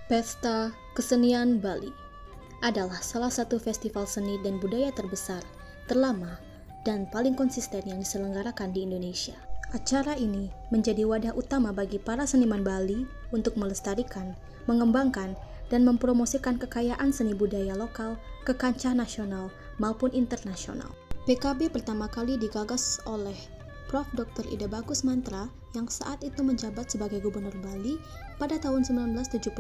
Pesta Kesenian Bali adalah salah satu festival seni dan budaya terbesar, terlama, dan paling konsisten yang diselenggarakan di Indonesia. Acara ini menjadi wadah utama bagi para seniman Bali untuk melestarikan, mengembangkan, dan mempromosikan kekayaan seni budaya lokal ke kancah nasional maupun internasional. PKB pertama kali digagas oleh Prof. Dr. Ida Bagus Mantra yang saat itu menjabat sebagai Gubernur Bali pada tahun 1979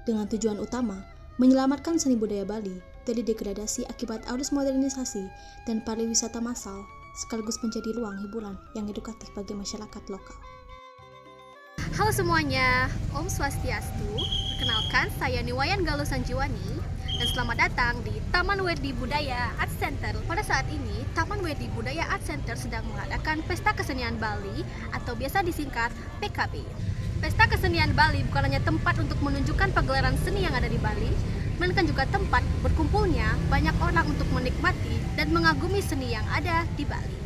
dengan tujuan utama menyelamatkan seni budaya Bali dari degradasi akibat arus modernisasi dan pariwisata massal sekaligus menjadi ruang hiburan yang edukatif bagi masyarakat lokal. Halo semuanya, Om Swastiastu. Perkenalkan, saya Niwayan Galuh Sanjiwani dan selamat datang di Taman Werdi Budaya Art Center. Pada saat ini, Taman Werdi Budaya Art Center sedang mengadakan Pesta Kesenian Bali atau biasa disingkat PKB. Pesta Kesenian Bali bukan hanya tempat untuk menunjukkan pagelaran seni yang ada di Bali, melainkan juga tempat berkumpulnya banyak orang untuk menikmati dan mengagumi seni yang ada di Bali.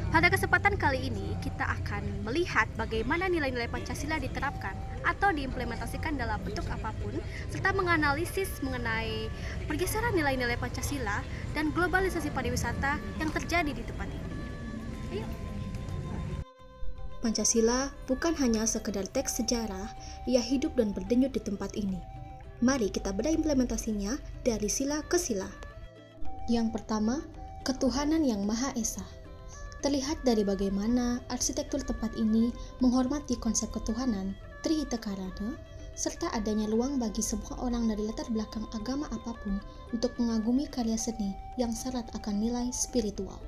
Pada kesempatan kali ini, kita akan melihat bagaimana nilai-nilai Pancasila diterapkan atau diimplementasikan dalam bentuk apapun, serta menganalisis mengenai pergeseran nilai-nilai Pancasila dan globalisasi pariwisata yang terjadi di tempat ini. Ayo. Pancasila bukan hanya sekedar teks sejarah, ia hidup dan berdenyut di tempat ini. Mari kita bedah implementasinya dari sila ke sila. Yang pertama, ketuhanan yang Maha Esa. Terlihat dari bagaimana arsitektur tempat ini menghormati konsep ketuhanan, Trihita-Karana, serta adanya ruang bagi semua orang dari latar belakang agama apapun untuk mengagumi karya seni yang syarat akan nilai spiritual.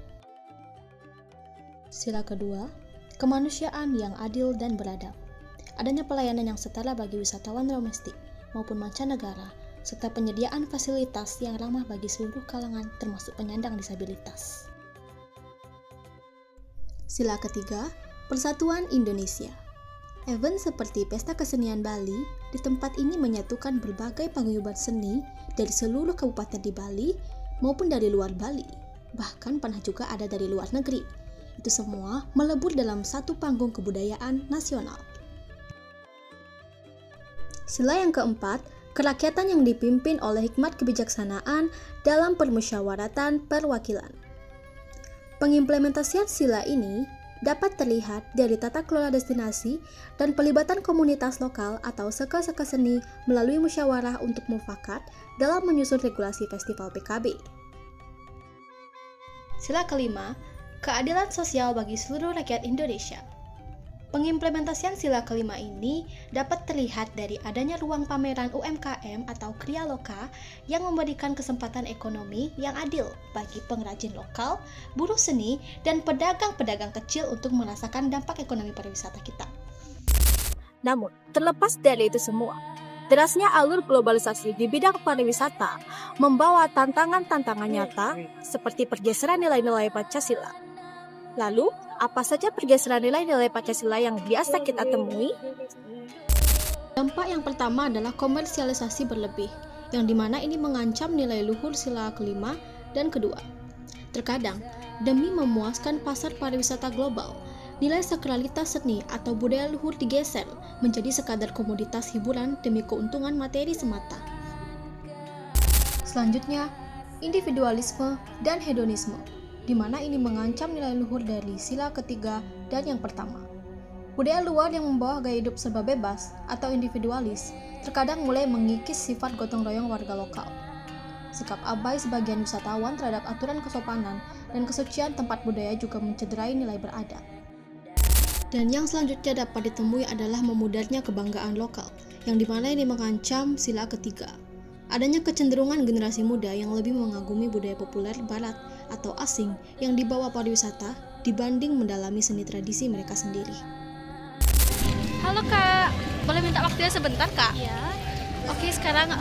Sila kedua, kemanusiaan yang adil dan beradab. Adanya pelayanan yang setara bagi wisatawan domestik maupun mancanegara, serta penyediaan fasilitas yang ramah bagi seluruh kalangan termasuk penyandang disabilitas. Sila ketiga, Persatuan Indonesia. Event seperti Pesta Kesenian Bali di tempat ini menyatukan berbagai paguyuban seni dari seluruh kabupaten di Bali maupun dari luar Bali. Bahkan pernah juga ada dari luar negeri. Itu semua melebur dalam satu panggung kebudayaan nasional. Sila yang keempat, kerakyatan yang dipimpin oleh hikmat kebijaksanaan dalam permusyawaratan perwakilan. Pengimplementasian sila ini dapat terlihat dari tata kelola destinasi dan pelibatan komunitas lokal atau seka-seka seni melalui musyawarah untuk mufakat dalam menyusun regulasi festival PKB. Sila kelima, keadilan sosial bagi seluruh rakyat Indonesia. Pengimplementasian sila kelima ini dapat terlihat dari adanya ruang pameran UMKM atau Kriya Loka yang memberikan kesempatan ekonomi yang adil bagi pengrajin lokal, buruh seni, dan pedagang-pedagang kecil untuk merasakan dampak ekonomi pariwisata kita. Namun, terlepas dari itu semua, derasnya alur globalisasi di bidang pariwisata membawa tantangan-tantangan nyata seperti pergeseran nilai-nilai Pancasila. Lalu, apa saja pergeseran nilai-nilai Pancasila yang biasa kita temui? Dampak yang pertama adalah komersialisasi berlebih, yang dimana ini mengancam nilai luhur sila kelima dan kedua. Terkadang, demi memuaskan pasar pariwisata global, nilai sakralitas seni atau budaya luhur digeser menjadi sekadar komoditas hiburan demi keuntungan materi semata. Selanjutnya, individualisme dan hedonisme, di mana ini mengancam nilai luhur dari sila ketiga dan yang pertama. Budaya luar yang membawa gaya hidup serba bebas atau individualis terkadang mulai mengikis sifat gotong royong warga lokal. Sikap abai sebagian wisatawan terhadap aturan kesopanan dan kesucian tempat budaya juga mencederai nilai beradab. Dan yang selanjutnya dapat ditemui adalah memudarnya kebanggaan lokal, yang dimana ini mengancam sila ketiga. Adanya kecenderungan generasi muda yang lebih mengagumi budaya populer barat atau asing yang dibawa pariwisata dibanding mendalami seni tradisi mereka sendiri. Halo Kak, boleh minta waktunya sebentar Kak? Ya. Oke, sekarang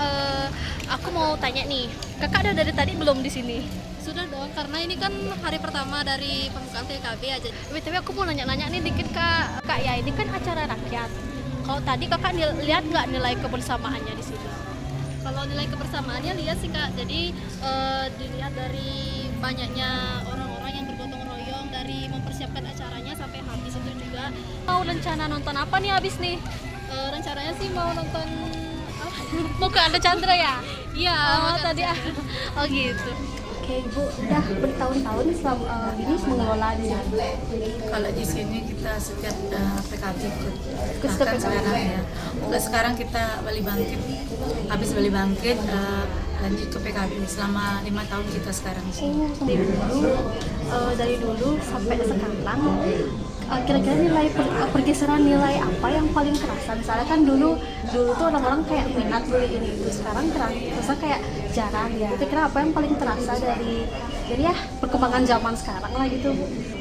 aku mau tanya nih, Kakak udah dari tadi belum di sini? Sudah dong, karena ini kan hari pertama dari pembukaan PKB aja. Tapi aku mau nanya-nanya nih dikit Kak. Kak, ya ini kan acara rakyat. Kalau tadi Kakak lihat nggak nilai kebersamaannya di sini? Kalau nilai kebersamaannya lihat sih Kak, jadi dilihat dari banyaknya orang-orang yang bergotong royong dari mempersiapkan acaranya sampai habis itu juga. Mau rencana nonton apa nih habis nih? Rencananya sih mau nonton Muka ada Chandra ya? Iya, Oh, tadi oh gitu. Oke, Ibu, udah bertahun-tahun selama ini mengelola di sini. kalau di sini kita setiap PKB ikut. Setiap Bahkan PKB. sekarang ya. Sekarang kita Bali Bangkit. Habis Bali Bangkit lanjut ke PKB selama 5 tahun kita sekarang. Dari dulu sampai sekarang kira-kira nilai pergeseran nilai apa yang paling kerasa? Misalnya kan dulu tuh orang-orang kayak minat beli ini itu, sekarang terasa kayak jarang ya. Kira-kira apa yang paling terasa dari ya perkembangan zaman sekarang lah gitu?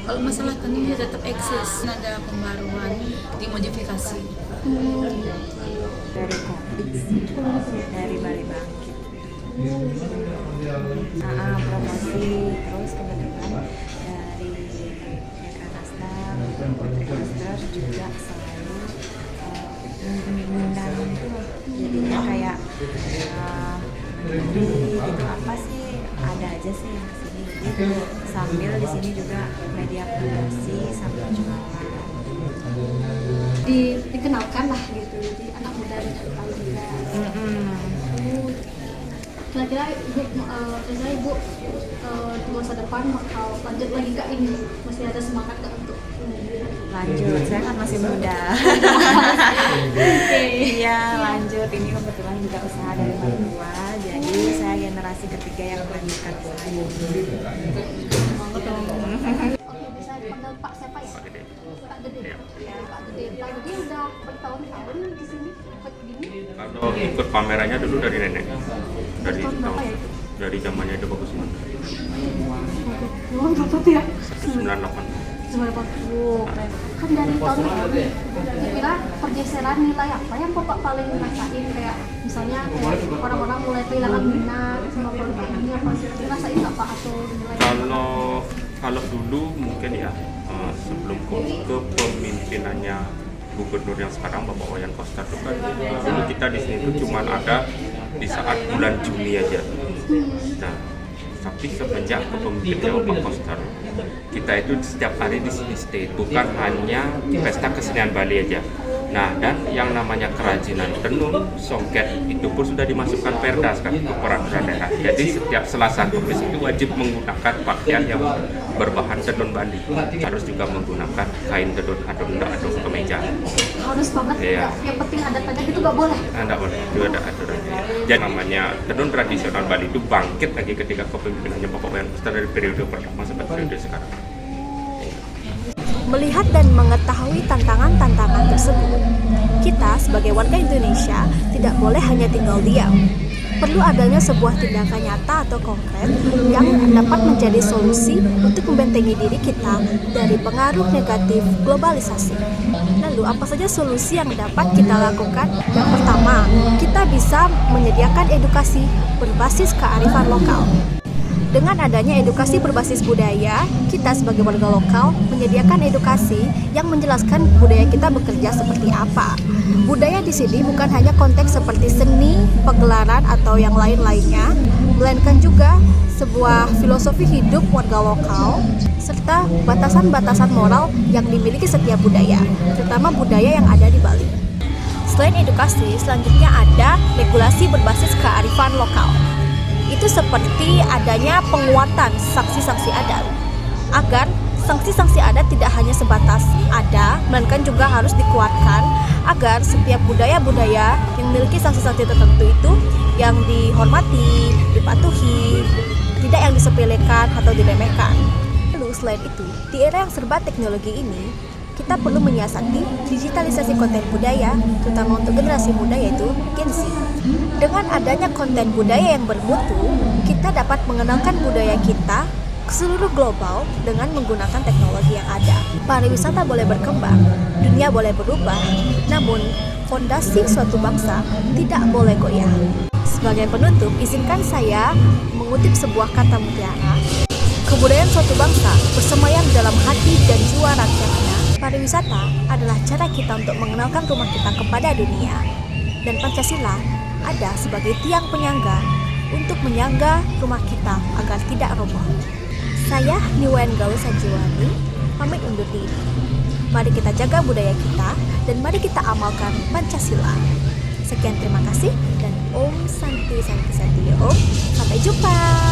Kalau masalah tenun dia tetap eksis, ada pembaruan, dimodifikasi. Dari Kopix, dari Bali Bangkit. Promosi terus kebetulan dari Mekanasta, Putri Astros juga selalu mengundang itu, jadinya kayak itu apa sih, ada aja sih yang kesini gitu. Sambil di sini juga media promosi sambil jualan. Dikenalkan lah gitu, jadi anak muda bisa tahu juga. Kira-kira ibu di masa depan bakal lanjut lagi nggak ini, masih ada semangat nggak untuk Lanjut, saya kan masih muda. Iya, lanjut. Ini kebetulan juga usaha dari orang tua, jadi saya generasi ketiga yang melanjutkan usaha ini. bisa panggil Pak siapa ya? Pak Gede. Pak Gede. Pak Gede udah bertahun-tahun di sini ikut gini. Kalau ikut pamerannya dulu dari nenek, dari Tahun berapa ya? dari zamannya itu bagus banget. Memang berapa tuh ya? 98. Seberapa kan dari tahun lalu kira-kira pergeseran nilai apa yang Bapak paling rasain, kayak misalnya kayak orang-orang mulai kehilangan minat sama produk ini, apa sih rasain nggak Pak atau nilai Kalau dulu mungkin ya sebelum kepemimpinannya gubernur yang sekarang Bapak Wayan Koster itu kan dulu kita di sini tuh cuma ada di saat bulan Juni aja. Nah, tapi semenjak kepemimpinannya Bapak Koster, kita itu setiap hari di sini stay, bukan hanya pesta kesenian Bali aja. Nah, dan yang namanya kerajinan tenun, songket itu pun sudah dimasukkan perda sekarang ke peraturan daerah. Jadi setiap Selasa Kamis itu wajib menggunakan pakaian yang berbahan tenun Bali. Harus juga menggunakan kain tenun adon kemeja. harus banget Iya. yang penting adat aja gitu nggak boleh. Tidak boleh, itu ada aturannya. Jadi namanya tenun tradisional Bali itu bangkit lagi ketika kepemimpinannya Bapak Wayan Koster dari periode pertama sampai periode sekarang. Melihat dan mengetahui tantangan-tantangan tersebut, kita sebagai warga Indonesia tidak boleh hanya tinggal diam. Perlu adanya sebuah tindakan nyata atau konkret yang dapat menjadi solusi untuk membentengi diri kita dari pengaruh negatif globalisasi. Lalu, apa saja solusi yang dapat kita lakukan? Yang pertama, kita bisa menyediakan edukasi berbasis kearifan lokal. Dengan adanya edukasi berbasis budaya, kita sebagai warga lokal menyediakan edukasi yang menjelaskan budaya kita bekerja seperti apa. Budaya di sini bukan hanya konteks seperti seni, pagelaran, atau yang lain-lainnya, melainkan juga sebuah filosofi hidup warga lokal, serta batasan-batasan moral yang dimiliki setiap budaya, terutama budaya yang ada di Bali. Selain edukasi, selanjutnya ada regulasi berbasis kearifan lokal. Itu seperti adanya penguatan sanksi-sanksi adat, agar sanksi-sanksi adat tidak hanya sebatas ada, melainkan juga harus dikuatkan agar setiap budaya-budaya yang memiliki sanksi-sanksi tertentu itu yang dihormati, dipatuhi, tidak yang disepelekan atau diremehkan. Lalu selain itu, di era yang serba teknologi ini, kita perlu menyiasati digitalisasi konten budaya, terutama untuk generasi muda yaitu Gen Z. Dengan adanya konten budaya yang bermutu, kita dapat mengenalkan budaya kita ke seluruh global dengan menggunakan teknologi yang ada. Pariwisata boleh berkembang, dunia boleh berubah, namun fondasi suatu bangsa tidak boleh goyah. Sebagai penutup, izinkan saya mengutip sebuah kata mutiara. Kebudayaan suatu bangsa bersemayam dalam hati dan jiwa rakyatnya. Pariwisata adalah cara kita untuk mengenalkan rumah kita kepada dunia. Dan Pancasila ada sebagai tiang penyangga untuk menyangga rumah kita agar tidak roboh. Saya Niwayan Galuh Sanjiwani, pamit undur diri. Mari kita jaga budaya kita dan mari kita amalkan Pancasila. Sekian, terima kasih dan Om Santi Santi Santi ya Om. Sampai jumpa.